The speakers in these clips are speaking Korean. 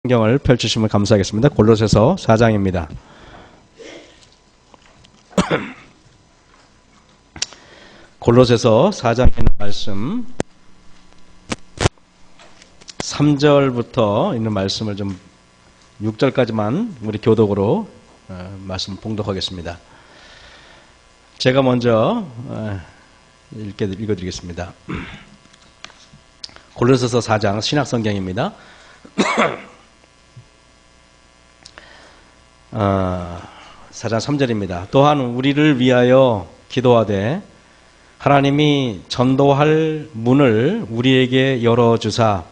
성경을 펼치시면 감사하겠습니다. 골로새서 4장입니다. 골로새서 4장에 있는 말씀 3절부터 있는 말씀을 좀 6절까지만 우리 교독으로 말씀 봉독하겠습니다. 제가 먼저 읽어드리겠습니다. 골로새서 4장 신약성경입니다. 4장 3절입니다. 또한 우리를 위하여 기도하되 하나님이 전도할 문을 우리에게 열어주사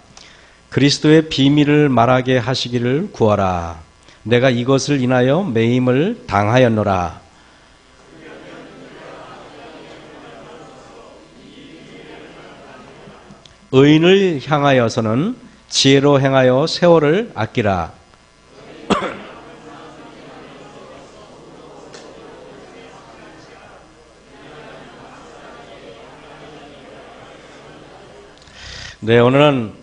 그리스도의 비밀을 말하게 하시기를 구하라. 내가 이것을 인하여 매임을 당하였노라. 의인을 향하여서는 지혜로 행하여 세월을 아끼라. 네, 오늘은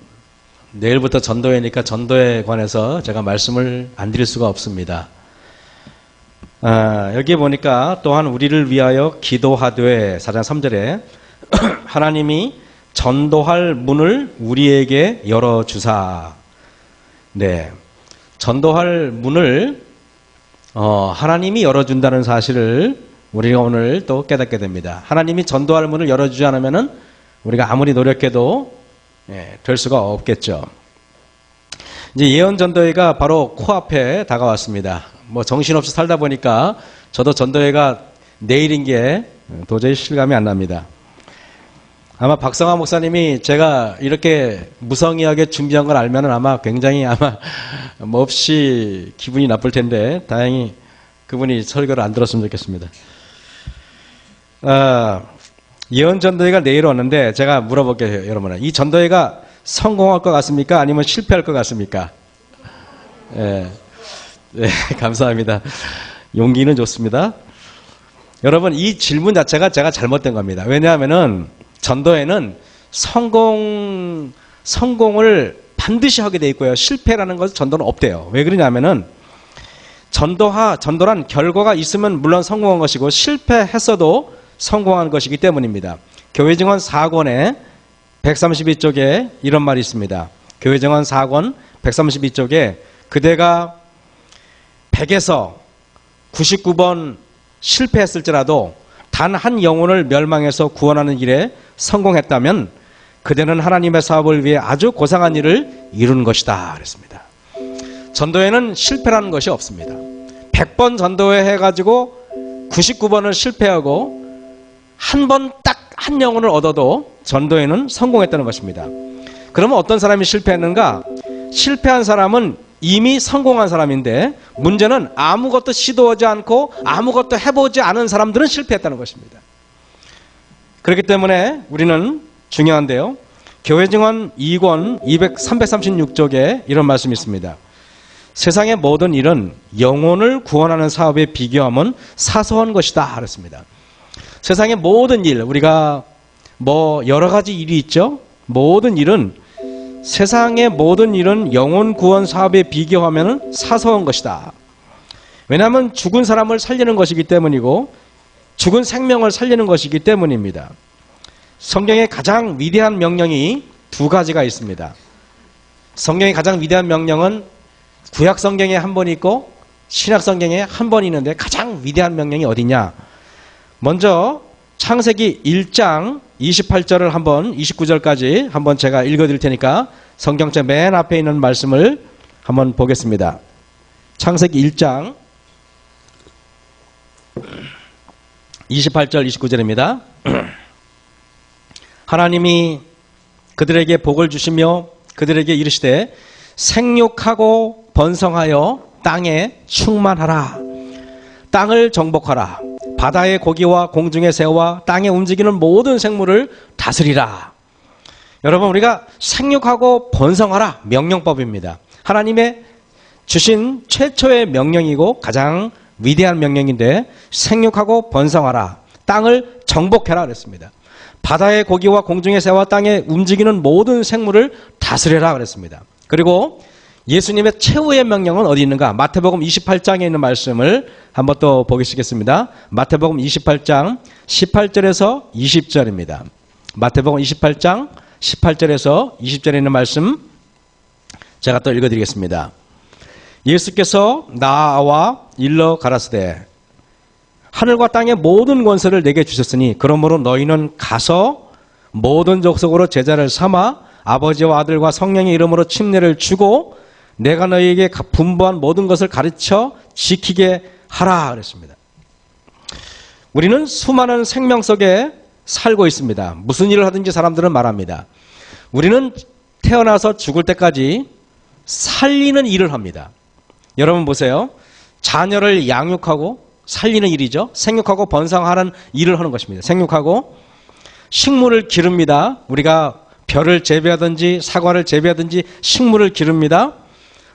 내일부터 전도회니까 전도에 관해서 제가 말씀을 안 드릴 수가 없습니다. 여기 보니까 또한 우리를 위하여 기도하되 4장 3절에 하나님이 전도할 문을 우리에게 열어주사. 네, 전도할 문을 하나님이 열어준다는 사실을 우리가 오늘 또 깨닫게 됩니다. 하나님이 전도할 문을 열어주지 않으면은 우리가 아무리 노력해도 될 수가 없겠죠. 이제 예언 전도회가 바로 코앞에 다가왔습니다. 뭐 정신없이 살다 보니까 저도 전도회가 내일인 게 도저히 실감이 안 납니다. 아마 박성화 목사님이 제가 이렇게 무성의하게 준비한 걸 알면은 아마 굉장히 몹시 기분이 나쁠 텐데 다행히 그분이 설교를 안 들었으면 좋겠습니다. 예언 전도회가 내일 오는데 제가 물어볼게요, 여러분은. 이 전도회가 성공할 것 같습니까? 아니면 실패할 것 같습니까? 네, 감사합니다. 용기는 좋습니다. 여러분, 이 질문 자체가 제가 잘못된 겁니다. 왜냐하면은 전도회는 성공을 반드시 하게 돼 있고요. 실패라는 것은 전도는 없대요. 왜 그러냐면은 전도란 결과가 있으면 물론 성공한 것이고 실패했어도 성공한 것이기 때문입니다. 교회증언 4권에 132쪽에 이런 말이 있습니다. 교회증언 4권 132쪽에 그대가 100에서 99번 실패했을지라도 단 한 영혼을 멸망해서 구원하는 일에 성공했다면 그대는 하나님의 사업을 위해 아주 고상한 일을 이루는 것이다 그랬습니다. 전도회는 실패라는 것이 없습니다. 100번 전도회 해가지고 99번을 실패하고 한 번 딱 한 영혼을 얻어도 전도회는 성공했다는 것입니다. 그러면 어떤 사람이 실패했는가? 실패한 사람은 이미 성공한 사람인데 문제는 아무것도 시도하지 않고 아무것도 해보지 않은 사람들은 실패했다는 것입니다. 그렇기 때문에 우리는 중요한데요. 교회증언 2권 336쪽에 이런 말씀이 있습니다. 세상의 모든 일은 영혼을 구원하는 사업에 비교하면 사소한 것이다 그랬습니다. 세상의 모든 일, 우리가 여러 가지 일이 있죠. 세상의 모든 일은 영혼 구원 사업에 비교하면 사소한 것이다. 왜냐하면 죽은 사람을 살리는 것이기 때문이고 죽은 생명을 살리는 것이기 때문입니다. 성경의 가장 위대한 명령이 두 가지가 있습니다. 성경의 가장 위대한 명령은 구약 성경에 한 번 있고 신약 성경에 한 번 있는데 가장 위대한 명령이 어디냐? 먼저 창세기 1장 28절을 29절까지 한번 제가 읽어드릴 테니까 성경책 맨 앞에 있는 말씀을 한번 보겠습니다. 창세기 1장 28절 29절입니다. 하나님이 그들에게 복을 주시며 그들에게 이르시되 생육하고 번성하여 땅에 충만하라. 땅을 정복하라. 바다의 고기와 공중의 새와 땅에 움직이는 모든 생물을 다스리라. 여러분, 우리가 생육하고 번성하라 명령법입니다. 하나님의 주신 최초의 명령이고 가장 위대한 명령인데 생육하고 번성하라. 땅을 정복해라 그랬습니다. 바다의 고기와 공중의 새와 땅에 움직이는 모든 생물을 다스려라 그랬습니다. 그리고 예수님의 최후의 명령은 어디 있는가? 마태복음 28장에 있는 말씀을 한번 또 보시겠습니다. 마태복음 28장 18절에서 20절입니다. 마태복음 28장 18절에서 20절에 있는 말씀 제가 또 읽어드리겠습니다. 예수께서 나와 일러 가라사대 하늘과 땅의 모든 권세를 내게 주셨으니 그러므로 너희는 가서 모든 족속으로 제자를 삼아 아버지와 아들과 성령의 이름으로 침례를 주고 내가 너희에게 분부한 모든 것을 가르쳐 지키게 하라 그랬습니다. 우리는 수많은 생명 속에 살고 있습니다. 무슨 일을 하든지 사람들은 말합니다. 우리는 태어나서 죽을 때까지 살리는 일을 합니다. 여러분 보세요. 자녀를 양육하고 살리는 일이죠. 생육하고 번성하는 일을 하는 것입니다. 생육하고 식물을 기릅니다. 우리가 벼를 재배하든지 사과를 재배하든지 식물을 기릅니다.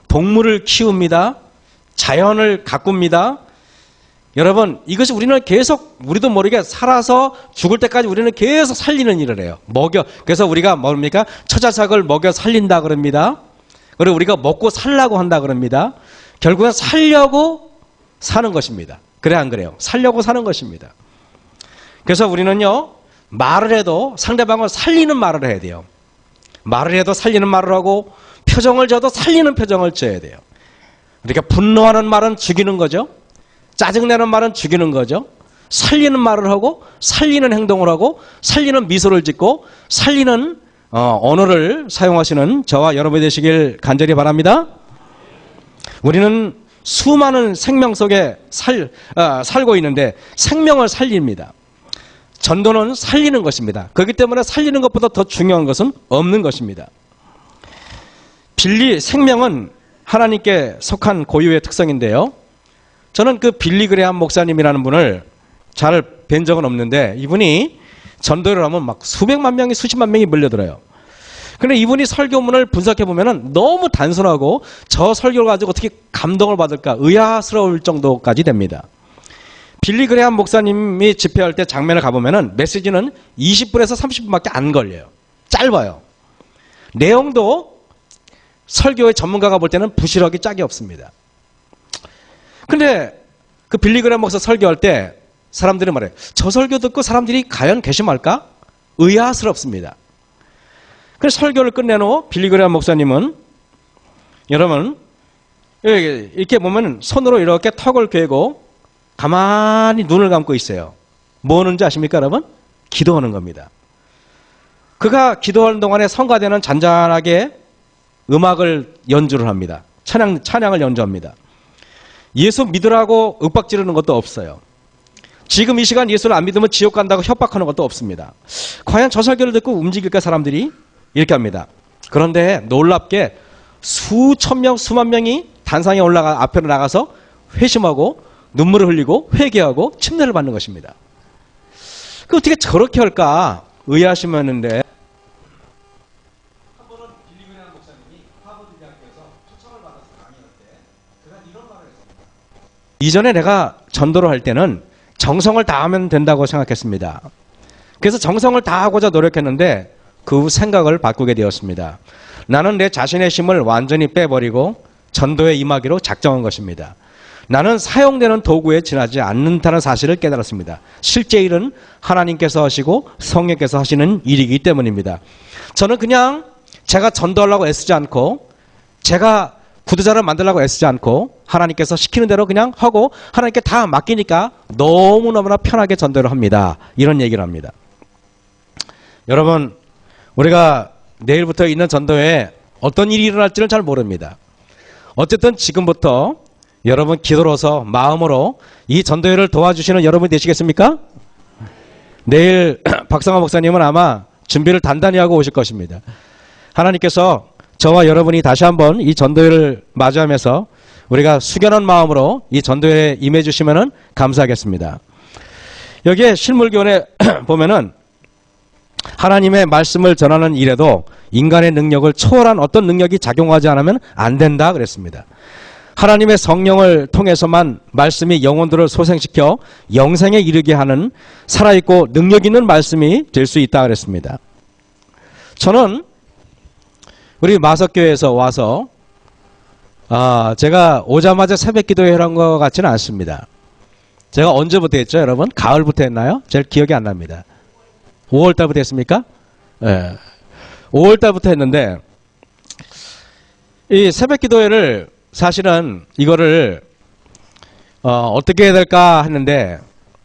동물을 키웁니다. 자연을 가꿉니다. 여러분 이것이 우리는 계속 우리도 모르게 살아서 죽을 때까지 우리는 계속 살리는 일을 해요. 그래서 우리가 뭡니까? 처자삭을 먹여 살린다 그럽니다. 그리고 우리가 먹고 살라고 한다 그럽니다. 결국은 살려고 사는 것입니다. 그래 안 그래요? 살려고 사는 것입니다. 그래서 우리는요 말을 해도 상대방을 살리는 말을 해야 돼요. 말을 해도 살리는 말을 하고 표정을 줘도 살리는 표정을 줘야 돼요. 그러니까 분노하는 말은 죽이는 거죠. 짜증내는 말은 죽이는 거죠. 살리는 말을 하고 살리는 행동을 하고 살리는 미소를 짓고 살리는 언어를 사용하시는 저와 여러분이 되시길 간절히 바랍니다. 우리는 수많은 생명 속에 살고 있는데 생명을 살립니다. 전도는 살리는 것입니다. 그렇기 때문에 살리는 것보다 더 중요한 것은 없는 것입니다. 생명은 하나님께 속한 고유의 특성인데요. 저는 그 빌리 그레함 목사님이라는 분을 잘 뵌 적은 없는데 이분이 전도를 하면 막 수백만 명이 수십만 명이 몰려들어요. 그런데 이분이 설교문을 분석해 보면은 너무 단순하고 저 설교를 가지고 어떻게 감동을 받을까 의아스러울 정도까지 됩니다. 빌리 그레함 목사님이 집회할 때 장면을 가보면은 메시지는 20분에서 30분밖에 안 걸려요. 짧아요. 내용도 설교의 전문가가 볼 때는 부실하기 짝이 없습니다. 근데 그 빌리 그레함 목사 설교할 때 사람들이 말해요. 저 설교 듣고 사람들이 과연 개심할까? 의아스럽습니다. 그래서 설교를 끝내놓고 빌리 그레함 목사님은 여러분 이렇게 보면 손으로 이렇게 턱을 괴고 가만히 눈을 감고 있어요. 뭐 하는지 아십니까 여러분? 기도하는 겁니다. 그가 기도하는 동안에 성가대는 잔잔하게 음악을 연주를 합니다. 찬양을 연주합니다. 예수 믿으라고 윽박 지르는 것도 없어요. 지금 이 시간 예수를 안 믿으면 지옥 간다고 협박하는 것도 없습니다. 과연 저 설교를 듣고 움직일까 사람들이? 이렇게 합니다. 그런데 놀랍게 수천 명, 수만 명이 단상에 앞에 나가서 회심하고 눈물을 흘리고 회개하고 침례를 받는 것입니다. 그 어떻게 저렇게 할까 의아하시면는데 한 번은 빌리 그레함 목사님이 하버드 대학교에서 초청을 받아서 강의할 때 그가 이런 말을 했습니다. 이전에 내가 전도를 할 때는 정성을 다하면 된다고 생각했습니다. 그래서 정성을 다하고자 노력했는데 그 생각을 바꾸게 되었습니다. 나는 내 자신의 힘을 완전히 빼버리고 전도에 임하기로 작정한 것입니다. 나는 사용되는 도구에 지나지 않는다는 사실을 깨달았습니다. 실제 일은 하나님께서 하시고 성령께서 하시는 일이기 때문입니다. 저는 그냥 제가 전도하려고 애쓰지 않고 제가 구두자를 만들려고 애쓰지 않고 하나님께서 시키는 대로 그냥 하고 하나님께 다 맡기니까 너무너무나 편하게 전도를 합니다. 이런 얘기를 합니다. 여러분 우리가 내일부터 있는 전도에 어떤 일이 일어날지는 잘 모릅니다. 어쨌든 지금부터 여러분 기도로서 마음으로 이 전도회를 도와주시는 여러분이 되시겠습니까? 내일 박상화 목사님은 아마 준비를 단단히 하고 오실 것입니다. 하나님께서 저와 여러분이 다시 한번 이 전도회를 맞이하면서 우리가 숙연한 마음으로 이 전도회에 임해 주시면 감사하겠습니다. 여기에 실물교훈에 보면은 하나님의 말씀을 전하는 일에도 인간의 능력을 초월한 어떤 능력이 작용하지 않으면 안 된다 그랬습니다. 하나님의 성령을 통해서만 말씀이 영혼들을 소생시켜 영생에 이르게 하는 살아있고 능력 있는 말씀이 될 수 있다 그랬습니다. 저는 우리 마석교회에서 와서 제가 오자마자 새벽 기도회 한 것 같지는 않습니다. 제가 언제부터 했죠, 여러분? 가을부터 했나요? 제일 기억이 안 납니다. 5월 달부터 했습니까? 네. 5월 달부터 했는데, 이 새벽 기도회를 사실은 이거를, 어떻게 해야 될까 했는데,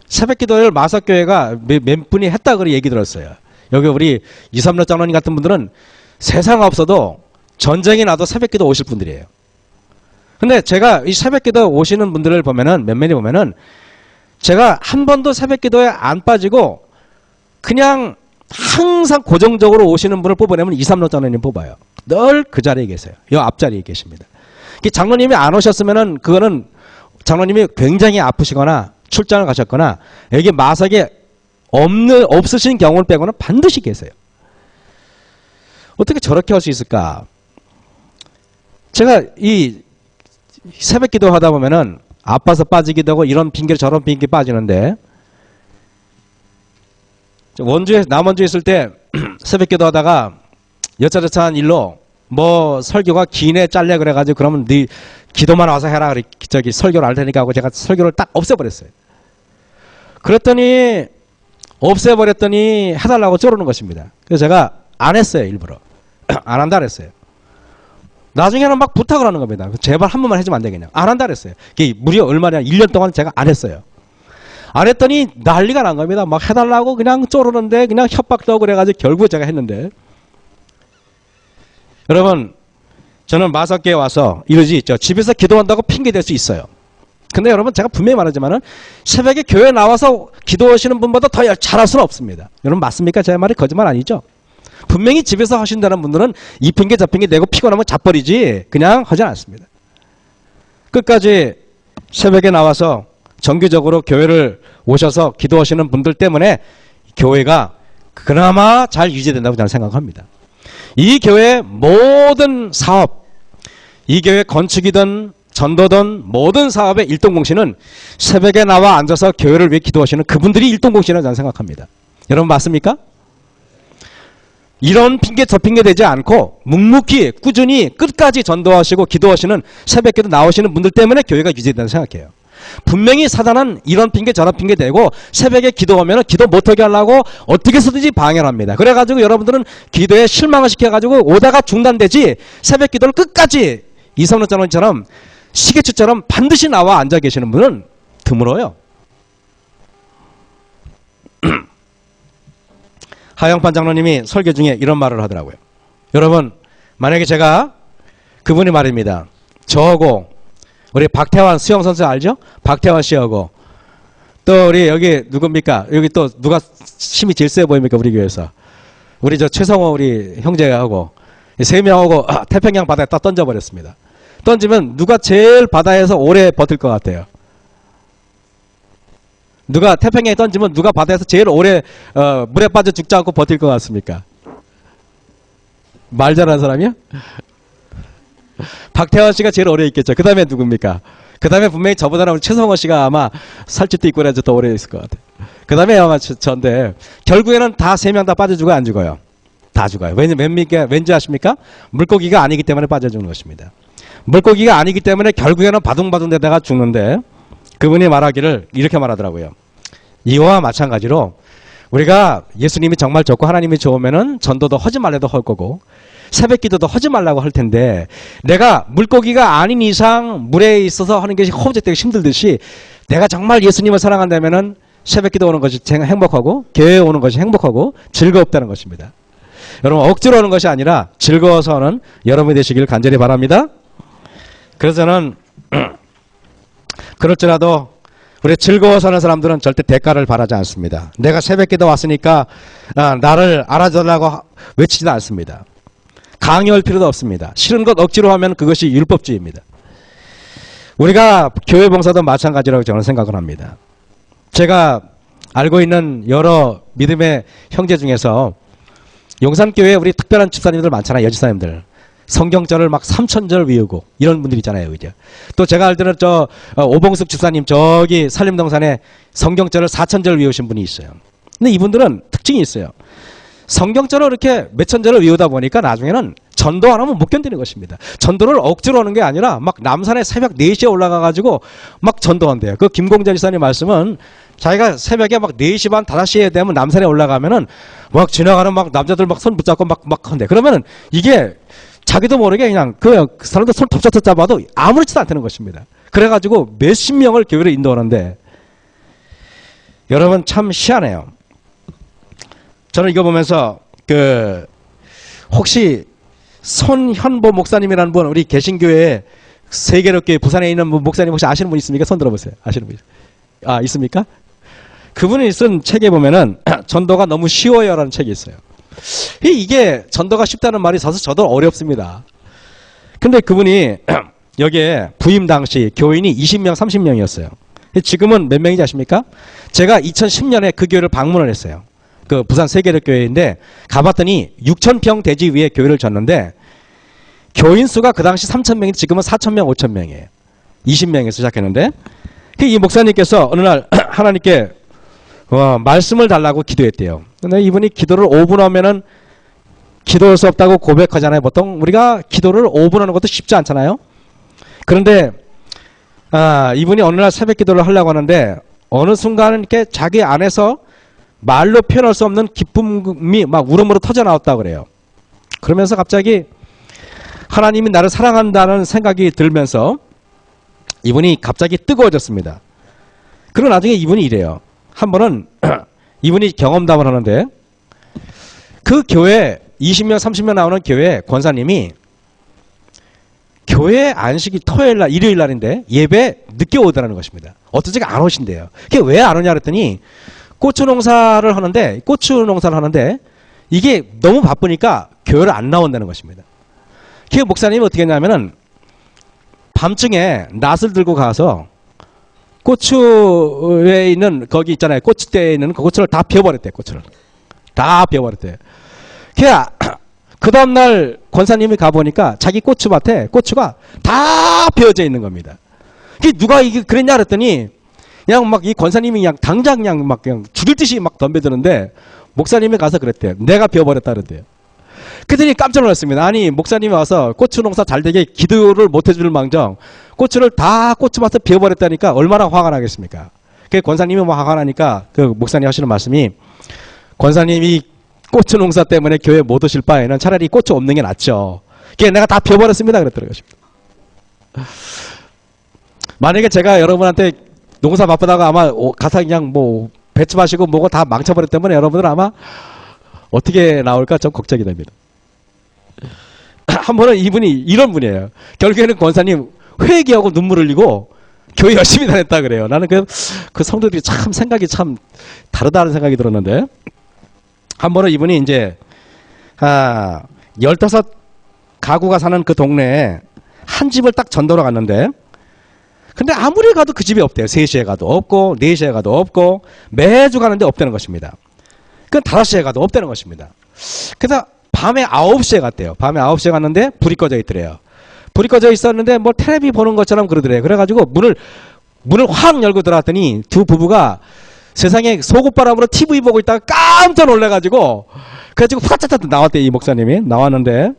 새벽 기도회를 마석교회가 몇 분이 했다 그런 얘기 들었어요. 여기 우리 이삼로 장로님 같은 분들은 세상 없어도 전쟁이 나도 새벽 기도 오실 분들이에요. 근데 제가 이 새벽 기도 오시는 분들을 보면은, 몇몇이 보면은, 제가 한 번도 새벽 기도에 안 빠지고, 그냥 항상 고정적으로 오시는 분을 뽑아내면 이삼로 장로님 뽑아요. 늘 그 자리에 계세요. 이 앞자리에 계십니다. 장로님이 안 오셨으면은, 그거는 장로님이 굉장히 아프시거나, 출장을 가셨거나, 여기 마석에 없으신 경우를 빼고는 반드시 계세요. 어떻게 저렇게 할 수 있을까? 제가 이 새벽 기도 하다 보면은 아파서 빠지기도 하고 이런 핑계로 저런 핑계 빠지는데, 남원주에 있을 때 새벽 기도 하다가 여차저차한 일로 뭐 설교가 기내 잘래 그래가지고 그러면 네 기도만 와서 해라. 저기 설교를 할 테니까 하고 제가 설교를 딱 없애버렸어요. 그랬더니 없애버렸더니 해달라고 쪼르는 것입니다. 그래서 제가 안 했어요. 일부러. 안 한다 그랬어요. 나중에는 막 부탁을 하는 겁니다. 제발 한 번만 해주면 안 되겠냐. 안 한다 그랬어요. 무려 얼마냐. 1년 동안 제가 안 했어요. 안 했더니 난리가 난 겁니다. 막 해달라고 그냥 쪼르는데 그냥 협박도 하고 그래가지고 결국 제가 했는데, 여러분 저는 마석교에 와서 이러지 있죠. 집에서 기도한다고 핑계 댈 수 있어요. 근데 여러분 제가 분명히 말하지만은 새벽에 교회 나와서 기도하시는 분보다 더 잘할 수는 없습니다. 여러분 맞습니까? 제 말이 거짓말 아니죠? 분명히 집에서 하신다는 분들은 이 핑계 저 핑계 내고 피곤하면 자버리지 그냥 하지 않습니다. 끝까지 새벽에 나와서 정기적으로 교회를 오셔서 기도하시는 분들 때문에 교회가 그나마 잘 유지된다고 저는 생각합니다. 이 교회의 모든 사업, 이 교회 건축이든 전도든 모든 사업의 일동공신은 새벽에 나와 앉아서 교회를 위해 기도하시는 그분들이 일동공신이라고 저는 생각합니다. 여러분 맞습니까? 이런 핑계 저 핑계 대지 않고 묵묵히 꾸준히 끝까지 전도하시고 기도하시는 새벽기도 나오시는 분들 때문에 교회가 유지된다고 생각해요. 분명히 사단은 이런 핑계 저런 핑계 대고 새벽에 기도하면 기도 못하게 하려고 어떻게 해서든지 방해를 합니다. 그래가지고 여러분들은 기도에 실망을 시켜가지고 오다가 중단되지 새벽 기도를 끝까지 이성로 장로님처럼 시계추처럼 반드시 나와 앉아 계시는 분은 드물어요. 하영판 장로님이 설교 중에 이런 말을 하더라고요. 여러분 만약에 제가 그분이 말입니다. 저하고 우리 박태환 수영 선수 알죠? 박태환 씨하고 또 우리 여기 누굽니까? 여기 또 누가 힘이 제일 세 보입니까? 우리 교회에서 우리 저 최성호 우리 형제하고 세 명하고 태평양 바다에 딱 던져버렸습니다. 던지면 누가 제일 바다에서 오래 버틸 것 같아요? 누가 태평양에 던지면 누가 바다에서 제일 오래 물에 빠져 죽지 않고 버틸 것 같습니까? 말 잘하는 사람이요? 박태환 씨가 제일 오래 있겠죠. 그 다음에 누굽니까? 그 다음에 분명히 저보다는 우리 최성호 씨가 아마 살집도 있고 그래서 더 오래 있을 것 같아요. 그 다음에 아마 저인데 결국에는 다 세 명 다 빠져 죽어요? 안 죽어요? 다 죽어요. 왠지 아십니까? 물고기가 아니기 때문에 빠져 죽는 것입니다. 물고기가 아니기 때문에 결국에는 바둥바둥 되다가 죽는데 그분이 말하기를 이렇게 말하더라고요. 이와 마찬가지로 우리가 예수님이 정말 좋고 하나님이 좋으면은 전도도 하지 말래도 할 거고 새벽 기도도 하지 말라고 할 텐데 내가 물고기가 아닌 이상 물에 있어서 하는 것이 허우적되기 힘들듯이 내가 정말 예수님을 사랑한다면은 새벽 기도 오는 것이 행복하고 교회에 오는 것이 행복하고 즐겁다는 것입니다. 여러분 억지로 오는 것이 아니라 즐거워서 하는 여러분이 되시길 간절히 바랍니다. 그래서 저는 그럴지라도 우리 즐거워서 하는 사람들은 절대 대가를 바라지 않습니다. 내가 새벽기도 왔으니까 나를 알아달라고 외치지도 않습니다. 강요할 필요도 없습니다. 싫은 것 억지로 하면 그것이 율법주의입니다. 우리가 교회 봉사도 마찬가지라고 저는 생각을 합니다. 제가 알고 있는 여러 믿음의 형제 중에서 용산교회에 우리 특별한 집사님들 많잖아요. 여집사님들. 성경절을 막 3000절 외우고 이런 분들 있잖아요. 그죠? 또 제가 알기로는 오봉숙 집사님 저기 산림동산에 성경절을 4000절 외우신 분이 있어요. 근데 이분들은 특징이 있어요. 성경절을 이렇게 몇천 절을 외우다 보니까 나중에는 전도 안 하면 못 견디는 것입니다. 전도를 억지로 하는 게 아니라 막 남산에 새벽 4시에 올라가가지고 막 전도한대요. 그 김공자 지사님 말씀은 자기가 새벽에 막 4시 반, 5시에 되면 남산에 올라가면은 막 지나가는 막 남자들 막 손 붙잡고 막 한대. 그러면은 이게 자기도 모르게 그냥 그 사람들 손 덥석덥 잡아도 아무렇지도 않다는 것입니다. 그래가지고 몇십 명을 교회로 인도하는데 여러분 참 희한해요. 저는 이거 보면서 혹시 손현보 목사님이라는 분 우리 개신교회 세계롭게 부산에 있는 목사님 혹시 아시는 분 있습니까? 손 들어보세요. 아시는 분 있습니까? 그분이 쓴 책에 보면은 전도가 너무 쉬워요라는 책이 있어요. 이게 전도가 쉽다는 말이 사실 저도 어렵습니다. 근데 그분이 여기에 부임 당시 교인이 20명, 30명이었어요. 지금은 몇 명인지 아십니까? 제가 2010년에 그 교회를 방문을 했어요. 그 부산 세계력교회인데 가봤더니 6,000평 대지 위에 교회를 졌는데 교인 수가 그 당시 3,000명인데 지금은 4,000명, 5,000명이에요. 20명에서 시작했는데 이 목사님께서 어느 날 하나님께 말씀을 달라고 기도했대요. 근데 이분이 기도를 5분 하면은 기도할 수 없다고 고백하잖아요. 보통 우리가 기도를 5분 하는 것도 쉽지 않잖아요. 그런데 이분이 어느 날 새벽 기도를 하려고 하는데 어느 순간은 이렇게 자기 안에서 말로 표현할 수 없는 기쁨이 막 울음으로 터져 나왔다고 그래요. 그러면서 갑자기 하나님이 나를 사랑한다는 생각이 들면서 이분이 갑자기 뜨거워졌습니다. 그리고 나중에 이분이 이래요. 한 번은 이분이 경험담을 하는데 그 교회 20명 30명 나오는 교회 권사님이 교회 안식이 토요일 날 일요일 날인데 예배 늦게 오더라는 것입니다. 어떤 적이 안 오신대요. 그게 왜 안 오냐 그랬더니 고추 농사를 하는데 이게 너무 바쁘니까 교회를 안 나온다는 것입니다. 그 목사님이 어떻게 했냐면은 밤중에 낫을 들고 가서 고추에 있는 거기 있잖아요. 고추대에 있는 그 고추를 다 베어버렸대. 고추를 다 베어버렸대. 그 다음날 권사님이 가보니까 자기 고추밭에 고추가 다 베어져 있는 겁니다. 누가 이게 그랬냐 그랬더니 그냥 막 이 권사님이 그냥 당장 그냥 죽일 듯이 막 덤벼드는데 목사님이 가서 그랬대요. 내가 베어버렸다 그랬대요. 그들이 깜짝 놀랐습니다. 아니 목사님이 와서 고추 농사 잘 되게 기도를 못 해줄 망정 고추를 다 고추밭에 베어버렸다니까 얼마나 화가 나겠습니까? 그 권사님이 뭐 화가 나니까 그 목사님 하시는 말씀이 권사님이 고추 농사 때문에 교회 못 오실 바에는 차라리 고추 없는 게 낫죠. 그게 내가 다 베어버렸습니다 그랬더라고요. 만약에 제가 여러분한테 농사 바쁘다가 아마 가서 그냥 뭐 배추 마시고 뭐고 다 망쳐버렸기 때문에 여러분들 아마 어떻게 나올까 좀 걱정이 됩니다. 한 번은 이분이 이런 분이에요. 결국에는 권사님 회개하고 눈물 흘리고 교회 열심히 다녔다 그래요. 나는 그 성도들이 참 생각이 참 다르다는 생각이 들었는데 한 번은 이분이 이제 15가구가 사는 그 동네에 한 집을 딱 전도로 갔는데 근데 아무리 가도 그 집이 없대요. 3시에 가도 없고 4시에 가도 없고 매주 가는데 없다는 것입니다. 그 5시에 가도 없다는 것입니다. 그래서 밤에 9시에 갔대요. 밤에 9시에 갔는데 불이 꺼져 있더래요. 불이 꺼져 있었는데 뭐 텔레비 보는 것처럼 그러더래요. 그래가지고 문을 확 열고 들어왔더니 두 부부가 세상에 속옷바람으로 TV 보고 있다가 깜짝 놀래가지고 그래가지고 후다닥 나왔대요. 이 목사님이 나왔는데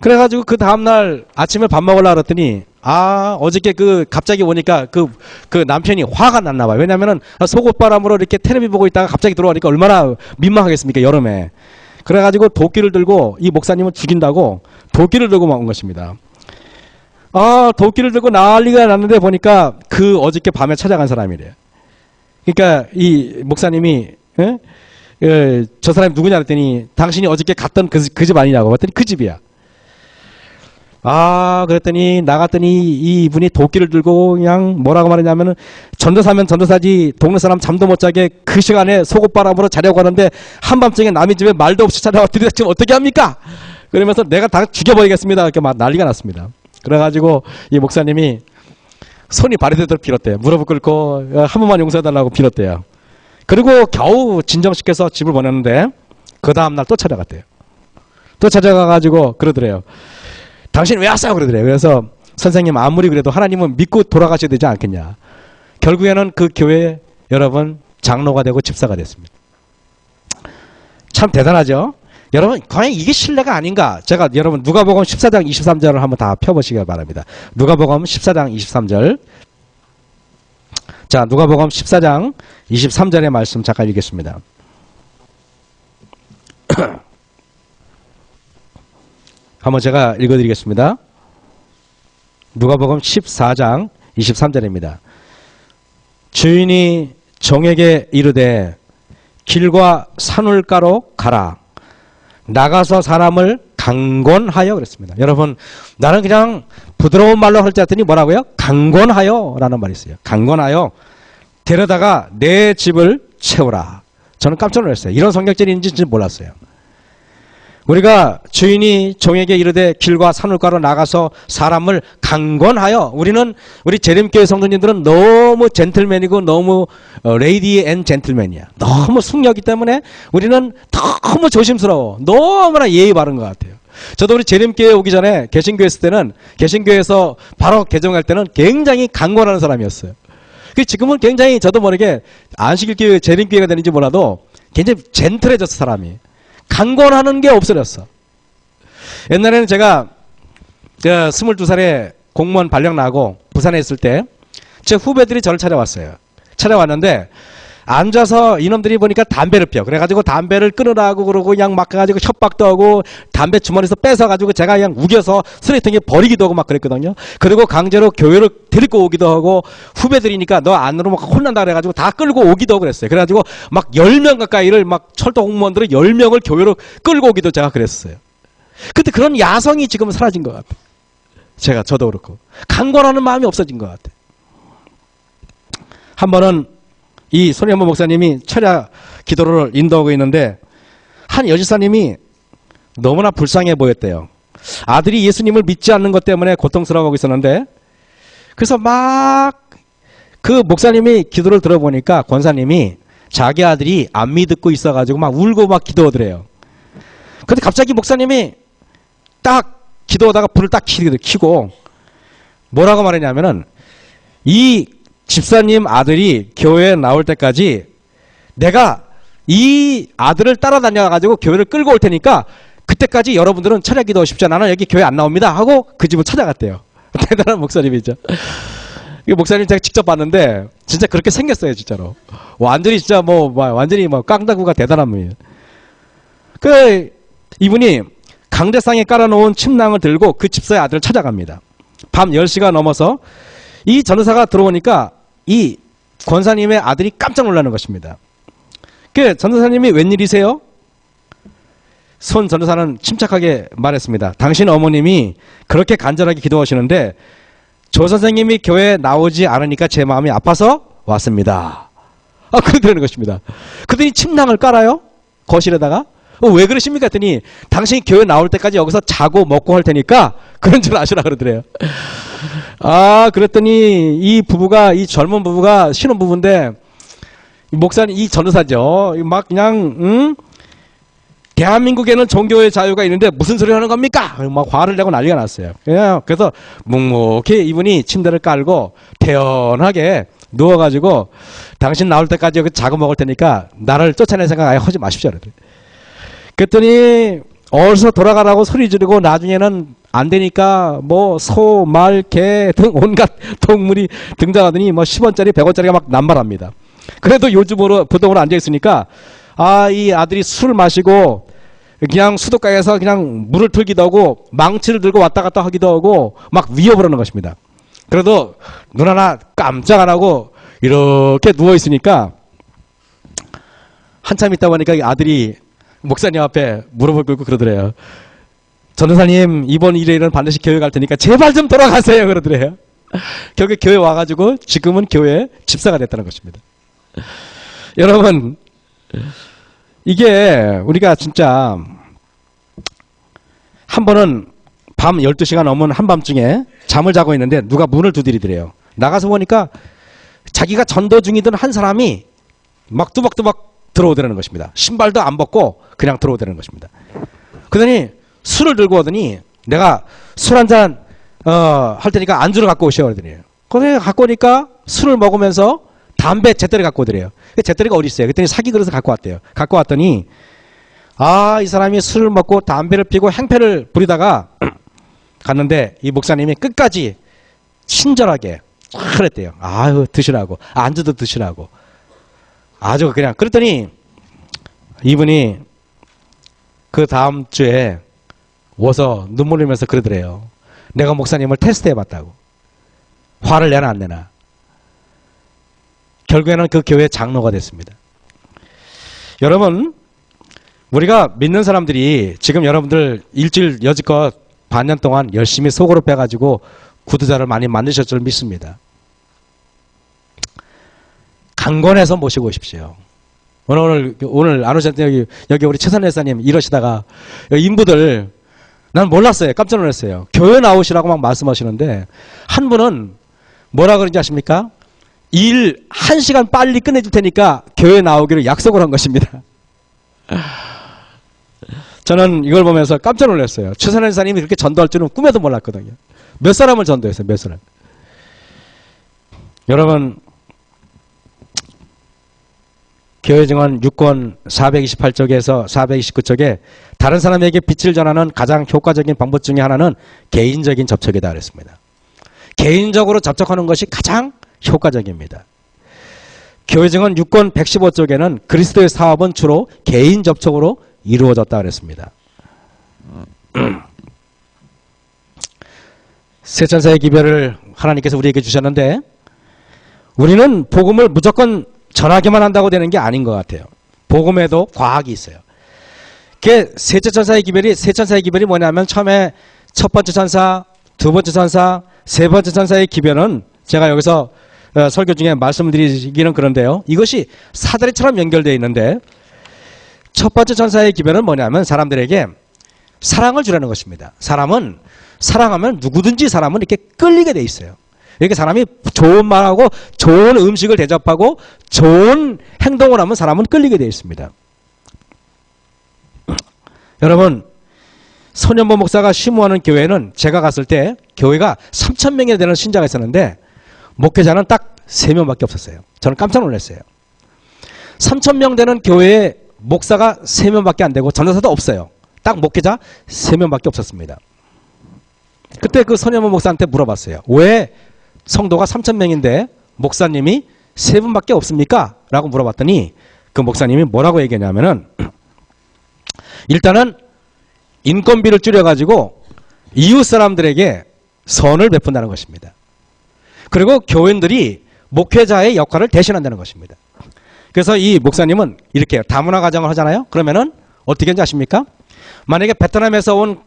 그래가지고 그 다음날 아침에 밥 먹으려고 그랬더니 어저께 갑자기 오니까 그 남편이 화가 났나 봐요. 왜냐면은 속옷바람으로 이렇게 텔레비 보고 있다가 갑자기 들어오니까 얼마나 민망하겠습니까, 여름에. 그래가지고 도끼를 들고 이 목사님을 죽인다고 도끼를 들고 막 온 것입니다. 도끼를 들고 난리가 났는데 보니까 그 어저께 밤에 찾아간 사람이래요. 그러니까 이 목사님이, 저 사람이 누구냐 그랬더니 당신이 어저께 갔던 그 집 아니냐고 봤더니 그 집이야. 그랬더니 나갔더니 이분이 도끼를 들고 그냥 뭐라고 말했냐면은 전도사면 전도사지 동네 사람 잠도 못 자게 그 시간에 속옷바람으로 자려고 하는데 한밤중에 남의 집에 말도 없이 찾아와 들이닥치면 어떻게 합니까? 그러면서 내가 다 죽여버리겠습니다. 이렇게 막 난리가 났습니다. 그래가지고 이 목사님이 손이 발이 되도록 빌었대요. 무릎을 꿇고 한 번만 용서해달라고 빌었대요. 그리고 겨우 진정시켜서 집을 보냈는데 그 다음날 또 찾아갔대요. 또 찾아가가지고 그러더래요. 당신 왜 왔어요? 그러더래요. 그래서 선생님 아무리 그래도 하나님은 믿고 돌아가셔야 되지 않겠냐. 결국에는 그 교회 여러분 장로가 되고 집사가 됐습니다. 참 대단하죠. 여러분, 과연 이게 신뢰가 아닌가? 제가 여러분 누가복음 14장 23절을 한번 다 펴보시기 바랍니다. 누가복음 14장 23절. 자, 누가복음 14장 23절의 말씀 잠깐 읽겠습니다. 한번 제가 읽어드리겠습니다. 누가복음 14장 23절입니다. 주인이 종에게 이르되 길과 산울가로 가라. 나가서 사람을 강권하여 그랬습니다. 여러분, 나는 그냥 부드러운 말로 할 때 했더니 뭐라고요? 강권하여 라는 말이 있어요. 강권하여 데려다가 내 집을 채우라. 저는 깜짝 놀랐어요. 이런 성격절인지 몰랐어요. 우리가 주인이 종에게 이르되 길과 산울가로 나가서 사람을 강권하여, 우리 재림교회 성도님들은 너무 젠틀맨이고 너무 레이디 앤 젠틀맨이야. 너무 숙녀이기 때문에 우리는 너무 조심스러워. 너무나 예의 바른 것 같아요. 저도 우리 재림교회 오기 전에 개신교회 있을 때는, 개신교회에서 바로 개종할 때는 굉장히 강권하는 사람이었어요. 지금은 굉장히 저도 모르게 안식일교회 재림교회가 되는지 몰라도 굉장히 젠틀해졌어, 사람이. 강권하는 게 없어졌어. 옛날에는 제가 22살에 공무원 발령 나고 부산에 있을 때 제 후배들이 저를 찾아왔어요. 찾아왔는데 앉아서 이놈들이 보니까 담배를 피워. 그래가지고 담배를 끊으라고 그러고 그냥 막 가지고 협박도 하고 담배 주머니에서 뺏어가지고 제가 그냥 우겨서 쓰레기통에 버리기도 하고 막 그랬거든요. 그리고 강제로 교회를 데리고 오기도 하고, 후배들이니까 너 안으로 막 혼난다 그래가지고 다 끌고 오기도 하고 그랬어요. 그래가지고 막 10명 가까이를 막 철도 공무원들을 10명을 교회로 끌고 오기도 제가 그랬어요. 근데 그런 야성이 지금은 사라진 것 같아요. 저도 그렇고. 강권하는 마음이 없어진 것 같아요. 한 번은 이 손혜모 목사님이 철야 기도를 인도하고 있는데 한 여지사님이 너무나 불쌍해 보였대요. 아들이 예수님을 믿지 않는 것 때문에 고통스러워하고 있었는데, 그래서 막 그 목사님이 기도를 들어보니까 권사님이 자기 아들이 안 믿고 있어가지고 막 울고 막 기도하더래요. 근데 갑자기 목사님이 딱 기도하다가 불을 딱 켜고 뭐라고 말했냐면은, 이 집사님 아들이 교회에 나올 때까지 내가 이 아들을 따라다녀가지고 교회를 끌고 올 테니까 그때까지 여러분들은 철야 기도 오십시오. 나는 여기 교회 안 나옵니다 하고 그 집을 찾아갔대요. 대단한 목사님이죠. 이 목사님 제가 직접 봤는데 진짜 그렇게 생겼어요, 진짜로. 완전히 진짜 완전히 깡다구가 대단한 분이에요. 이분이 강대상에 깔아놓은 침낭을 들고 그 집사의 아들을 찾아갑니다. 밤 10시가 넘어서 이 전도사가 들어오니까 이 권사님의 아들이 깜짝 놀라는 것입니다. 전도사님이 웬일이세요? 손 전도사는 침착하게 말했습니다. 당신 어머님이 그렇게 간절하게 기도하시는데 조 선생님이 교회에 나오지 않으니까 제 마음이 아파서 왔습니다. 그러는 것입니다. 그들이 침낭을 깔아요? 거실에다가? 왜 그러십니까? 했더니 당신이 교회 나올 때까지 여기서 자고 먹고 할 테니까 그런 줄 아시라 그러더래요. 그랬더니 이 젊은 부부가 신혼부부인데, 목사님, 이 전도사죠. 막 그냥, 대한민국에는 종교의 자유가 있는데 무슨 소리 하는 겁니까? 막 화를 내고 난리가 났어요. 그래서 묵묵히 이분이 침대를 깔고 태연하게 누워가지고 당신 나올 때까지 여기 자고 먹을 테니까 나를 쫓아낼 생각 아예 하지 마십시오. 그랬더니 어디서 돌아가라고 소리 지르고 나중에는 안 되니까 소, 말, 개 등 온갖 동물이 등장하더니 10원짜리, 100원짜리가 막 남발합니다. 그래도 요즘으로 부동으로 앉아있으니까 이 아들이 술을 마시고 그냥 수도가에서 그냥 물을 틀기도 하고 망치를 들고 왔다 갔다 하기도 하고 막 위협을 하는 것입니다. 그래도 눈 하나 깜짝 안 하고 이렇게 누워있으니까 한참 있다 보니까 이 아들이 목사님 앞에 무릎을 꿇고 그러더래요. 전도사님, 이번 일요일은 반드시 교회 갈 테니까 제발 좀 돌아가세요 그러더래요. 결국 교회 와가지고 지금은 교회 집사가 됐다는 것입니다. 여러분, 이게 우리가 진짜 한 번은 밤 12시가 넘은 한밤중에 잠을 자고 있는데 누가 문을 두드리더래요. 나가서 보니까 자기가 전도 중이던 한 사람이 막 뚜벅뚜벅 들어오더라는 것입니다. 신발도 안 벗고 그냥 들어오더라는 것입니다. 그러더니 술을 들고 오더니 내가 술 한잔 할 테니까 안주를 갖고 오시오 그러더니, 그래 갖고 오니까 술을 먹으면서 담배 잿더리 갖고 오더래요. 잿더리가 어디 있어요? 그랬더니 사기 그릇을 갖고 왔대요. 갖고 왔더니 아, 이 사람이 술을 먹고 담배를 피고 행패를 부리다가 갔는데 이 목사님이 끝까지 친절하게 그랬대요. 아유, 드시라고. 안주도 드시라고. 아주 그냥. 그랬더니 이분이 그 다음 주에 와서 눈물 흘리면서 그러더래요. 내가 목사님을 테스트해 봤다고. 화를 내나 안 내나. 결국에는 그 교회 장로가 됐습니다. 여러분, 우리가 믿는 사람들이 지금 여러분들 일주일 여지껏 반년 동안 열심히 속으로 빼가지고 구두자를 많이 만드실 줄 믿습니다. 강권해서 모시고 오십시오. 오늘 안 오셨는데 여기 우리 최선 회사님 이러시다가 인부들 난 몰랐어요. 깜짝 놀랐어요. 교회 나오시라고 막 말씀하시는데 한 분은 뭐라 그런지 아십니까? 일 1시간 빨리 끝내줄 테니까 교회 나오기로 약속을 한 것입니다. 저는 이걸 보면서 깜짝 놀랐어요. 최선 회사님이 이렇게 전도할 줄은 꿈에도 몰랐거든요. 몇 사람을 전도했어요. 몇 사람. 여러분, 교회 증언 6권 428쪽에서 429쪽에 다른 사람에게 빛을 전하는 가장 효과적인 방법 중에 하나는 개인적인 접촉이다 그랬습니다. 개인적으로 접촉하는 것이 가장 효과적입니다. 교회 증언 6권 115쪽에는 그리스도의 사업은 주로 개인 접촉으로 이루어졌다 그랬습니다. 세 천사의 기별을 하나님께서 우리에게 주셨는데 우리는 복음을 무조건 전하기만 한다고 되는 게 아닌 것 같아요. 복음에도 과학이 있어요. 세 천사의 기별이 뭐냐면 처음에 첫 번째 천사, 두 번째 천사, 세 번째 천사의 기별은 제가 여기서 설교 중에 말씀드리기는 그런데요. 이것이 사다리처럼 연결되어 있는데 첫 번째 천사의 기별은 뭐냐면 사람들에게 사랑을 주라는 것입니다. 사람은 사랑하면 누구든지 사람은 이렇게 끌리게 돼 있어요. 이렇게 사람이 좋은 말하고 좋은 음식을 대접하고 좋은 행동을 하면 사람은 끌리게 돼 있습니다. 여러분, 손현보 목사가 심우하는 교회는 제가 갔을 때 교회가 3,000명이 되는 신자가 있었는데 목회자는 딱 3명밖에 없었어요. 저는 깜짝 놀랐어요. 3,000명 되는 교회에 목사가 3명밖에 안 되고 전도사도 없어요. 딱 목회자 3명밖에 없었습니다. 그때 그 손현보 목사한테 물어봤어요. 왜 성도가 3,000명인데 목사님이 3분밖에 없습니까? 라고 물어봤더니 그 목사님이 뭐라고 얘기했냐면은 일단은 인건비를 줄여가지고 이웃 사람들에게 선을 베푼다는 것입니다. 그리고 교인들이 목회자의 역할을 대신한다는 것입니다. 그래서 이 목사님은 이렇게 다문화 가정을 하잖아요. 그러면은 어떻게 하는지 아십니까? 만약에 베트남에서 온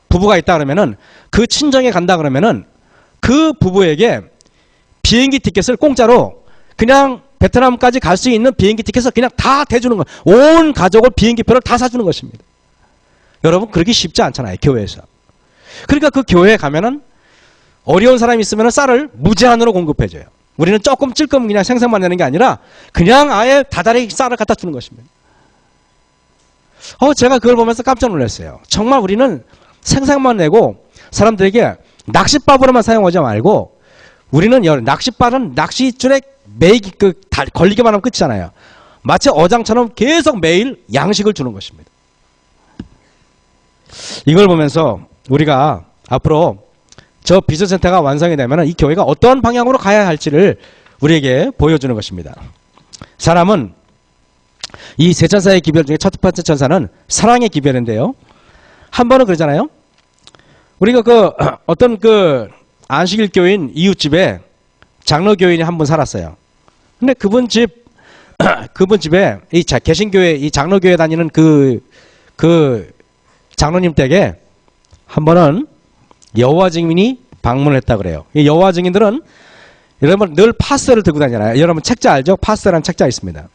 부부가 있다 그러면은 그 친정에 간다 그러면은 그 부부에게 비행기 티켓을 공짜로 그냥 베트남까지 갈 수 있는 비행기 티켓을 그냥 다 대주는 거예요. 온 가족을 비행기표를 다 사주는 것입니다. 여러분, 그러기 쉽지 않잖아요. 교회에서. 그러니까 그 교회에 가면은 어려운 사람이 있으면 쌀을 무제한으로 공급해줘요. 우리는 조금 찔끔 그냥 생산만 내는 게 아니라 그냥 아예 다달이 쌀을 갖다 주는 것입니다. 제가 그걸 보면서 깜짝 놀랐어요. 정말 우리는 생산만 내고 사람들에게 낚싯밥으로만 사용하지 말고 우리는 낚싯밥은 낚싯줄에 걸리기만 하면 끝이잖아요. 마치 어장처럼 계속 매일 양식을 주는 것입니다. 이걸 보면서 우리가 앞으로 저 비전센터가 완성이 되면 이 교회가 어떤 방향으로 가야 할지를 우리에게 보여주는 것입니다. 사람은 이 세 천사의 기별 중에 첫 번째 천사는 사랑의 기별인데요. 한 번은 그러잖아요. 우리가 어떤 안식일 교인 이웃집에 장로 교인이 한 분 살았어요. 근데 그분 집에 이 개신교회 이 장로교회 다니는 그 장로님 댁에 한 번은 여호와 증인이 방문을 했다 그래요. 이 여호와 증인들은 여러분 늘 파스를 들고 다니잖아요. 여러분 책자 알죠? 파스라는 책자 있습니다.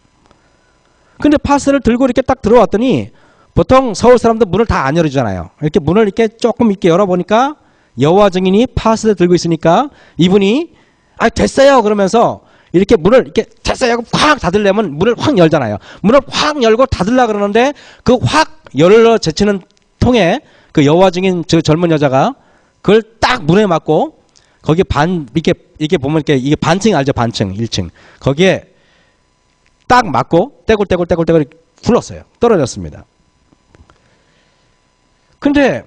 근데 파스를 들고 이렇게 딱 들어왔더니 보통 서울 사람들 문을 다 안 열어주잖아요. 이렇게 문을 이렇게 조금 이렇게 열어보니까 여호와 증인이 파스를 들고 있으니까 이분이 됐어요 그러면서 이렇게 문을 이렇게 됐어요 하고 확 닫으려면 문을 확 열잖아요. 문을 확 열고 닫으려 그러는데 그 확 열러 제치는 통에 그 여호와 증인 저 젊은 여자가 그걸 딱 문에 맞고 거기에 이게 보면 이게 반층 알죠? 반층 1층 거기에 딱 맞고 떼굴떼굴 굴렀어요. 떨어졌습니다. 근데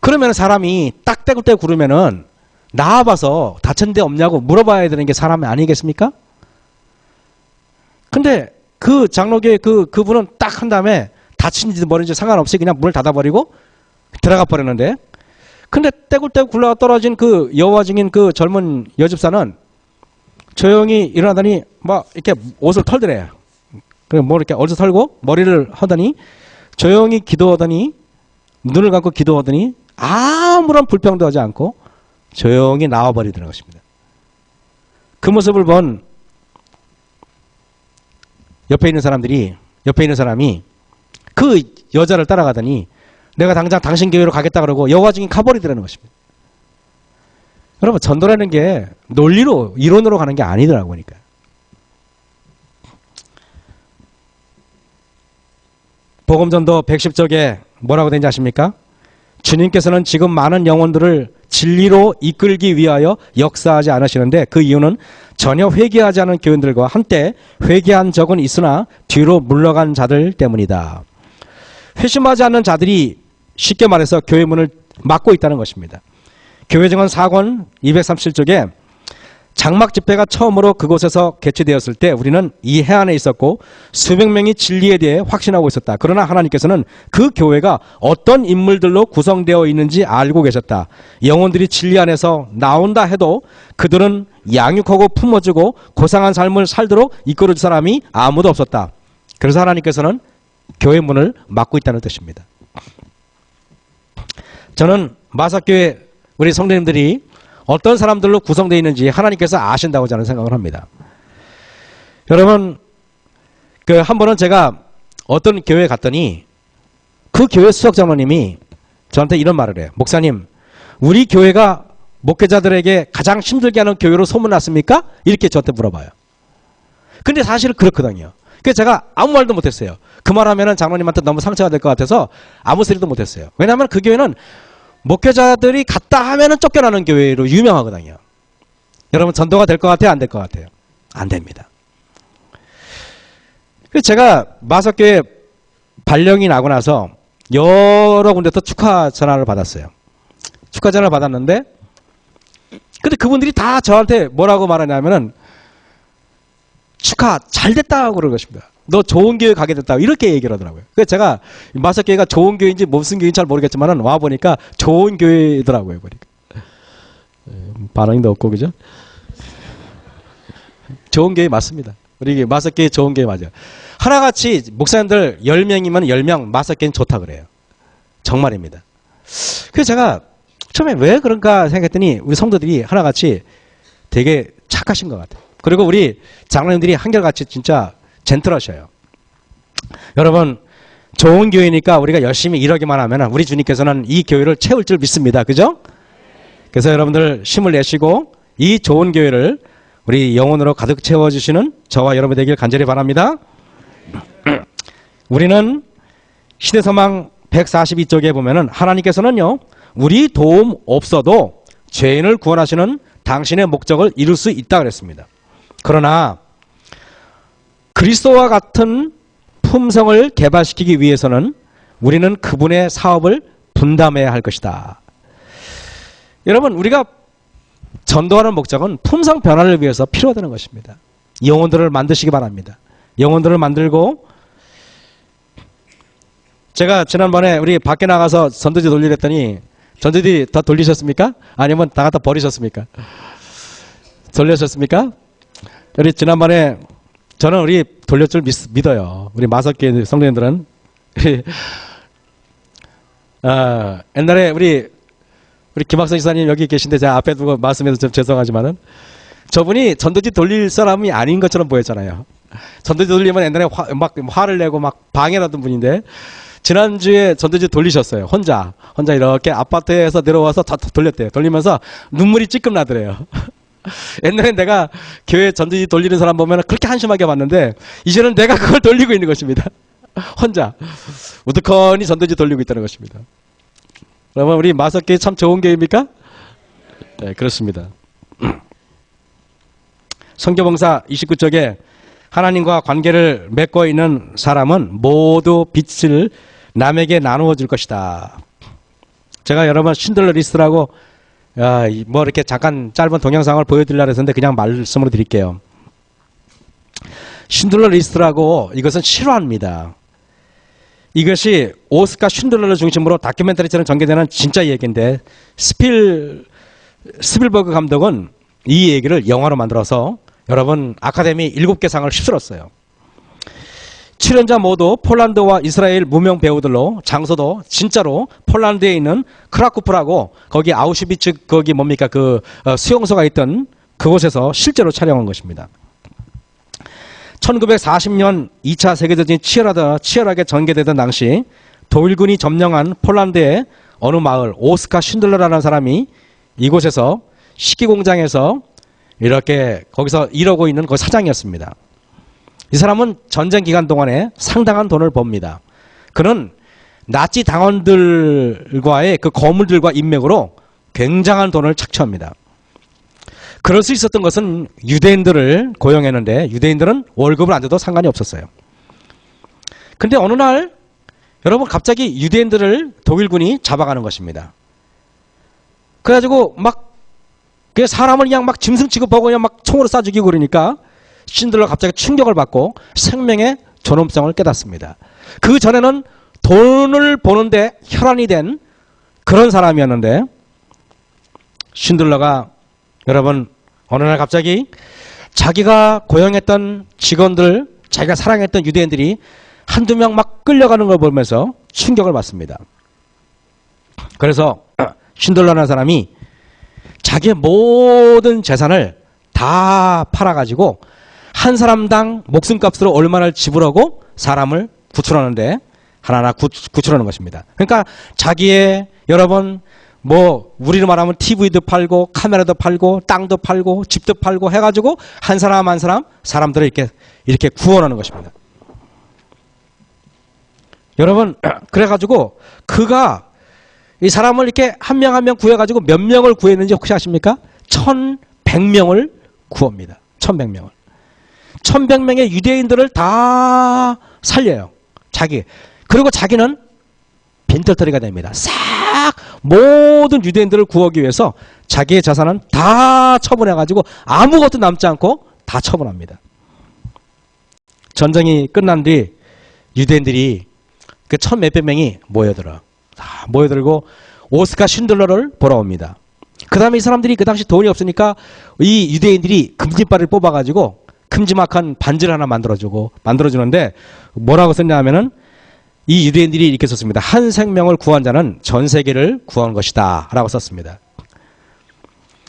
그러면 사람이 딱 떼굴떼굴 구르면은 나와봐서 다친 데 없냐고 물어봐야 되는 게 사람이 아니겠습니까? 근데 그 장로교회 그분은 딱 한 다음에 다친지 뭐든지 상관없이 그냥 문을 닫아버리고 들어가 버렸는데, 근데 떼굴떼굴 굴러가 떨어진 그 여호와 증인 그 젊은 여집사는 조용히 일어나더니 막 이렇게 옷을 털더래요. 그리고 뭐 이렇게 얼핏 털고 머리를 하더니 조용히 기도하더니 눈을 감고 기도하더니 아무런 불평도 하지 않고 조용히 나와버리더라는 것입니다. 그 모습을 본 옆에 있는 사람이 그 여자를 따라가더니 내가 당장 당신 교회로 가겠다 그러고 여호와 증인 가버리더라는 것입니다. 여러분, 전도라는 게 논리로 이론으로 가는 게 아니더라고 보니까. 복음전도 110쪽에 뭐라고 되는지 아십니까? 주님께서는 지금 많은 영혼들을 진리로 이끌기 위하여 역사하지 않으시는데 그 이유는 전혀 회개하지 않은 교인들과 한때 회개한 적은 있으나 뒤로 물러간 자들 때문이다. 회심하지 않는 자들이 쉽게 말해서 교회 문을 막고 있다는 것입니다. 교회증언 4권 237쪽에 장막 집회가 처음으로 그곳에서 개최되었을 때 우리는 이 해안에 있었고 수백 명이 진리에 대해 확신하고 있었다. 그러나 하나님께서는 그 교회가 어떤 인물들로 구성되어 있는지 알고 계셨다. 영혼들이 진리 안에서 나온다 해도 그들은 양육하고 품어주고 고상한 삶을 살도록 이끌어줄 사람이 아무도 없었다. 그래서 하나님께서는 교회 문을 막고 있다는 뜻입니다. 저는 마사교회 우리 성도님들이 어떤 사람들로 구성되어 있는지 하나님께서 아신다고 저는 생각을 합니다. 여러분, 한 번은 제가 어떤 교회에 갔더니 그 교회 수석장로님이 저한테 이런 말을 해요. 목사님, 우리 교회가 목회자들에게 가장 힘들게 하는 교회로 소문났습니까? 이렇게 저한테 물어봐요. 근데 사실은 그렇거든요. 그래서 제가 아무 말도 못했어요. 그 말하면 장로님한테 너무 상처가 될 것 같아서 아무 소리도 못했어요. 왜냐하면 그 교회는 목회자들이 갔다 하면은 쫓겨나는 교회로 유명하거든요. 여러분, 전도가 될 것 같아요? 안 될 것 같아요? 안 됩니다. 그래서 제가 마석교회 발령이 나고 나서 여러 군데서 축하 전화를 받았어요. 축하 전화를 받았는데, 근데 그분들이 다 저한테 뭐라고 말하냐면은 축하 잘 됐다고 그러는 것입니다. 너 좋은 교회 가게 됐다고 이렇게 얘기를 하더라고요. 그래서 제가 마석교회가 좋은 교회인지 무슨 교회인지 잘 모르겠지만은 와 보니까 좋은 교회더라고요. 보니까 반응도 없고 그죠? 좋은 교회 맞습니다. 우리 마석교회 좋은 교회 맞아요. 하나같이 목사님들 10명이면 10명 마석교회는 좋다 그래요. 정말입니다. 그래서 제가 처음에 왜 그런가 생각했더니 우리 성도들이 하나같이 되게 착하신 것 같아요. 그리고 우리 장로님들이 한결같이 진짜 젠틀하셔요. 여러분, 좋은 교회니까 우리가 열심히 일하기만 하면 우리 주님께서는 이 교회를 채울 줄 믿습니다. 그죠? 그래서 여러분들 힘을 내시고 이 좋은 교회를 우리 영혼으로 가득 채워주시는 저와 여러분 되길 간절히 바랍니다. 우리는 시대서망 142쪽에 보면은 하나님께서는요, 우리 도움 없어도 죄인을 구원하시는 당신의 목적을 이룰 수 있다 그랬습니다. 그러나 그리스도와 같은 품성을 개발시키기 위해서는 우리는 그분의 사업을 분담해야 할 것이다. 여러분, 우리가 전도하는 목적은 품성 변화를 위해서 필요하다는 것입니다. 영혼들을 만드시기 바랍니다. 영혼들을 만들고, 제가 지난번에 우리 밖에 나가서 전도지 돌리랬더니 전도지 다 돌리셨습니까? 아니면 다 갖다 버리셨습니까? 돌리셨습니까? 우리 지난번에 저는 우리 돌릴 줄 믿어요. 우리 마석교회 성도님들은. 옛날에 우리 김학선 지사님 여기 계신데 제가 앞에 두고 말씀해서 좀 죄송하지만은 저분이 전도지 돌릴 사람이 아닌 것처럼 보였잖아요. 전도지 돌리면 옛날에 막 화를 내고 막 방해하던 분인데 지난주에 전도지 돌리셨어요. 혼자 이렇게 아파트에서 내려와서 다 돌렸대요. 돌리면서 눈물이 찔끔 나더래요. 옛날에 내가 교회 전도지 돌리는 사람 보면 그렇게 한심하게 봤는데 이제는 내가 그걸 돌리고 있는 것입니다. 혼자 우두커니 전도지 돌리고 있다는 것입니다. 그러면 우리 마석교회 참 좋은 교회입니까? 네, 그렇습니다. 성교봉사 29쪽에 하나님과 관계를 맺고 있는 사람은 모두 빛을 남에게 나누어 줄 것이다. 제가 여러분 신들러 리스트라고 뭐 이렇게 잠깐 짧은 동영상을 보여드리려고 했는데 그냥 말씀으로 드릴게요. 신들러 리스트라고 이것은 실화입니다. 이것이 오스카 쉰들러를 중심으로 다큐멘터리처럼 전개되는 진짜 얘기인데 스필버그 감독은 이 얘기를 영화로 만들어서 여러분 아카데미 7개 상을 휩쓸었어요. 출연자 모두 폴란드와 이스라엘 무명 배우들로 장소도 진짜로 폴란드에 있는 크라쿠프라고 거기 아우슈비츠 거기 뭡니까 그 수용소가 있던 그곳에서 실제로 촬영한 것입니다. 1940년 2차 세계대전이 치열하게 전개되던 당시 독일군이 점령한 폴란드의 어느 마을 오스카 쉰들러라는 사람이 이곳에서 식기공장에서 이렇게 거기서 일하고 있는 그 사장이었습니다. 이 사람은 전쟁 기간 동안에 상당한 돈을 법니다. 그는 나치 당원들과의 그 거물들과 인맥으로 굉장한 돈을 착취합니다. 그럴 수 있었던 것은 유대인들을 고용했는데 유대인들은 월급을 안 줘도 상관이 없었어요. 근데 어느 날 여러분 갑자기 유대인들을 독일군이 잡아가는 것입니다. 그래가지고 막 사람을 그냥 막 짐승 취급하고 그냥 막 총으로 쏴 죽이고 그러니까 신들러가 갑자기 충격을 받고 생명의 존엄성을 깨닫습니다. 그 전에는 돈을 버는데 혈안이 된 그런 사람이었는데 신들러가 여러분 어느 날 갑자기 자기가 고용했던 직원들, 자기가 사랑했던 유대인들이 한두 명 막 끌려가는 걸 보면서 충격을 받습니다. 그래서 신들러라는 사람이 자기의 모든 재산을 다 팔아가지고 한 사람당 목숨값으로 얼마를 지불하고 사람을 구출하는데 하나하나 구출하는 것입니다. 그러니까 자기의 여러분 뭐 우리로 말하면 TV도 팔고 카메라도 팔고 땅도 팔고 집도 팔고 해가지고 한 사람 한 사람 사람들을 이렇게 구원하는 것입니다. 여러분 그래가지고 그가 이 사람을 이렇게 한 명 한 명 구해가지고 몇 명을 구했는지 혹시 아십니까? 1100명을 구합니다. 1100명을. 1100명의 유대인들을 다 살려요. 그리고 자기는 빈털터리가 됩니다. 싹 모든 유대인들을 구하기 위해서 자기의 자산은 다 처분해가지고 아무것도 남지 않고 다 처분합니다. 전쟁이 끝난 뒤 유대인들이 그 1000몇백 명이 모여들고 오스카 쉰들러를 보러 옵니다. 그 다음에 이 사람들이 그 당시 돈이 없으니까 이 유대인들이 금진발을 뽑아가지고 큼지막한 반지를 하나 만들어주는데 뭐라고 썼냐 하면은 이 유대인들이 이렇게 썼습니다. 한 생명을 구한 자는 전 세계를 구한 것이다 라고 썼습니다.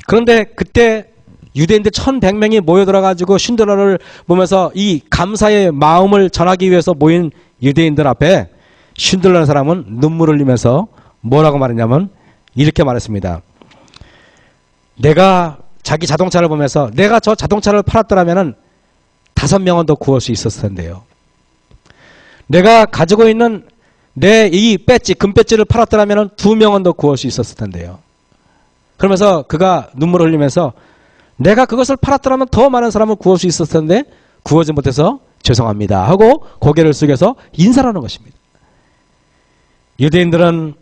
그런데 그때 유대인들 1100명이 모여들어가지고 쉰들러를 보면서 이 감사의 마음을 전하기 위해서 모인 유대인들 앞에 쉰들러라는 사람은 눈물을 흘리면서 뭐라고 말했냐면 이렇게 말했습니다. 내가 자기 자동차를 보면서 내가 저 자동차를 팔았더라면 5명은 더 구할 수 있었을 텐데요. 내가 가지고 있는 내 이 배지, 금배지를 팔았더라면 2명은 더 구할 수 있었을 텐데요. 그러면서 그가 눈물을 흘리면서 내가 그것을 팔았더라면 더 많은 사람을 구할 수 있었을 텐데 구하지 못해서 죄송합니다 하고 고개를 숙여서 인사를 하는 것입니다. 유대인들은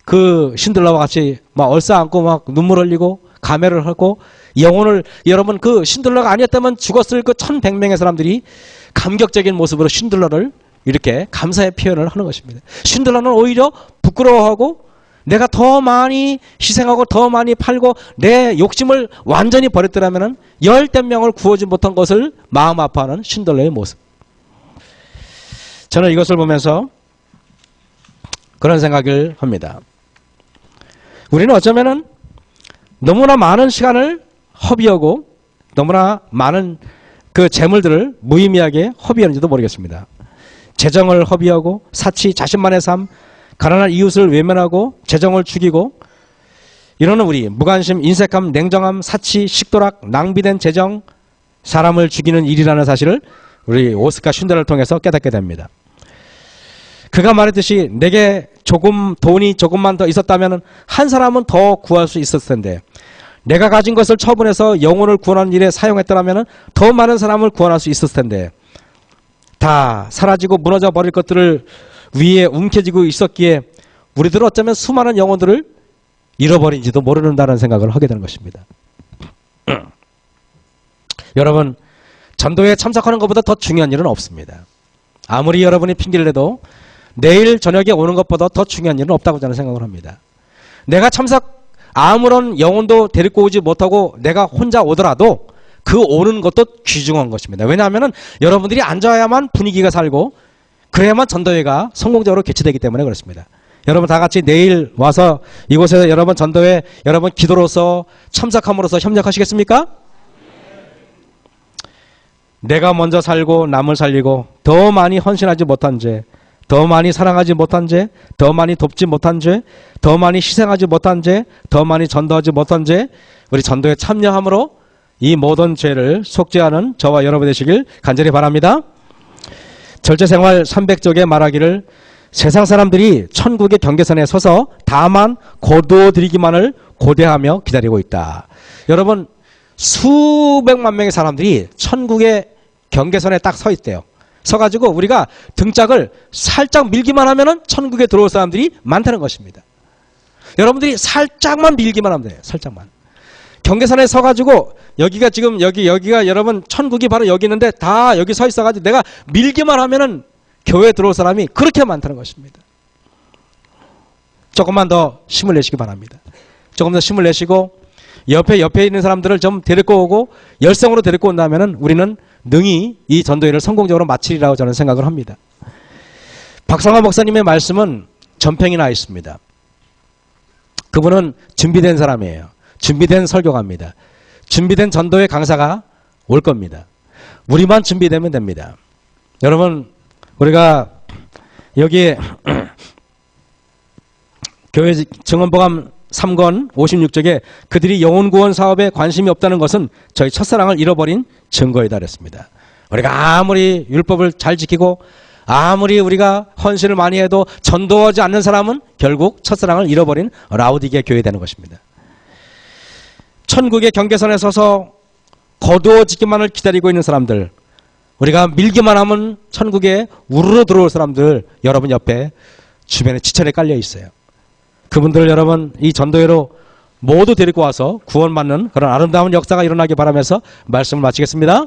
그 신들러와 같이 막 얼싸안고 막 눈물 흘리고 감회를 하고 영혼을 여러분 그 신들러가 아니었다면 죽었을 그 1100명의 사람들이 감격적인 모습으로 신들러를 이렇게 감사의 표현을 하는 것입니다. 신들러는 오히려 부끄러워하고 내가 더 많이 희생하고 더 많이 팔고 내 욕심을 완전히 버렸더라면 10대 명을 구하지 못한 것을 마음 아파하는 신들러의 모습. 저는 이것을 보면서 그런 생각을 합니다. 우리는 어쩌면은 너무나 많은 시간을 허비하고 너무나 많은 그 재물들을 무의미하게 허비하는지도 모르겠습니다. 재정을 허비하고 사치, 자신만의 삶, 가난한 이웃을 외면하고 재정을 죽이고 이러는 우리 무관심, 인색함, 냉정함, 사치, 식도락, 낭비된 재정, 사람을 죽이는 일이라는 사실을 우리 오스카 쉰들러를 통해서 깨닫게 됩니다. 그가 말했듯이 내게 돈이 조금만 더 있었다면 한 사람은 더 구할 수 있었을 텐데 내가 가진 것을 처분해서 영혼을 구원하는 일에 사용했더라면 더 많은 사람을 구원할 수 있었을 텐데 다 사라지고 무너져 버릴 것들을 위에 움켜쥐고 있었기에 우리들은 어쩌면 수많은 영혼들을 잃어버린지도 모른다는 생각을 하게 되는 것입니다. 여러분, 전도에 참석하는 것보다 더 중요한 일은 없습니다. 아무리 여러분이 핑계를 내도 내일 저녁에 오는 것보다 더 중요한 일은 없다고 저는 생각을 합니다. 내가 아무런 영혼도 데리고 오지 못하고 내가 혼자 오더라도 그 오는 것도 귀중한 것입니다. 왜냐하면 여러분들이 앉아야만 분위기가 살고 그래야만 전도회가 성공적으로 개최되기 때문에 그렇습니다. 여러분 다 같이 내일 와서 이곳에서 여러분 전도회 여러분 기도로서 참석함으로써 협력하시겠습니까? 내가 먼저 살고 남을 살리고 더 많이 헌신하지 못한 죄, 더 많이 사랑하지 못한 죄, 더 많이 돕지 못한 죄, 더 많이 희생하지 못한 죄, 더 많이 전도하지 못한 죄, 우리 전도에 참여함으로 이 모든 죄를 속죄하는 저와 여러분 되시길 간절히 바랍니다. 절제생활 300쪽에 말하기를 세상 사람들이 천국의 경계선에 서서 다만 거두어드리기만을 고대하며 기다리고 있다. 여러분 수백만 명의 사람들이 천국의 경계선에 딱 서 있대요. 서가지고 우리가 등짝을 살짝 밀기만 하면은 천국에 들어올 사람들이 많다는 것입니다. 여러분들이 살짝만 밀기만 하면 돼요. 살짝만. 경계선에 서가지고 여기가 지금 여기가 여러분 천국이 바로 여기 있는데 다 여기 서 있어가지고 내가 밀기만 하면은 교회에 들어올 사람이 그렇게 많다는 것입니다. 조금만 더 힘을 내시기 바랍니다. 조금 더 힘을 내시고 옆에 있는 사람들을 좀 데리고 오고 열성으로 데리고 온다면은 우리는 능히 이 전도회를 성공적으로 마치리라고 저는 생각을 합니다. 박상환 목사님의 말씀은 전평이 나 있습니다. 그분은 준비된 사람이에요. 준비된 설교가입니다. 준비된 전도회 강사가 올 겁니다. 우리만 준비되면 됩니다. 여러분 우리가 여기 교회 증언보감 3권 56쪽에 그들이 영혼구원 사업에 관심이 없다는 것은 저희 첫사랑을 잃어버린 증거이다 그랬습니다. 우리가 아무리 율법을 잘 지키고 아무리 우리가 헌신을 많이 해도 전도하지 않는 사람은 결국 첫사랑을 잃어버린 라우디게 교회 되는 것입니다. 천국의 경계선에 서서 거두어지기만을 기다리고 있는 사람들, 우리가 밀기만 하면 천국에 우르르 들어올 사람들 여러분 옆에 주변에 지천에 깔려 있어요. 그분들 여러분 이 전도회로 모두 데리고 와서 구원받는 그런 아름다운 역사가 일어나기 바라면서 말씀을 마치겠습니다.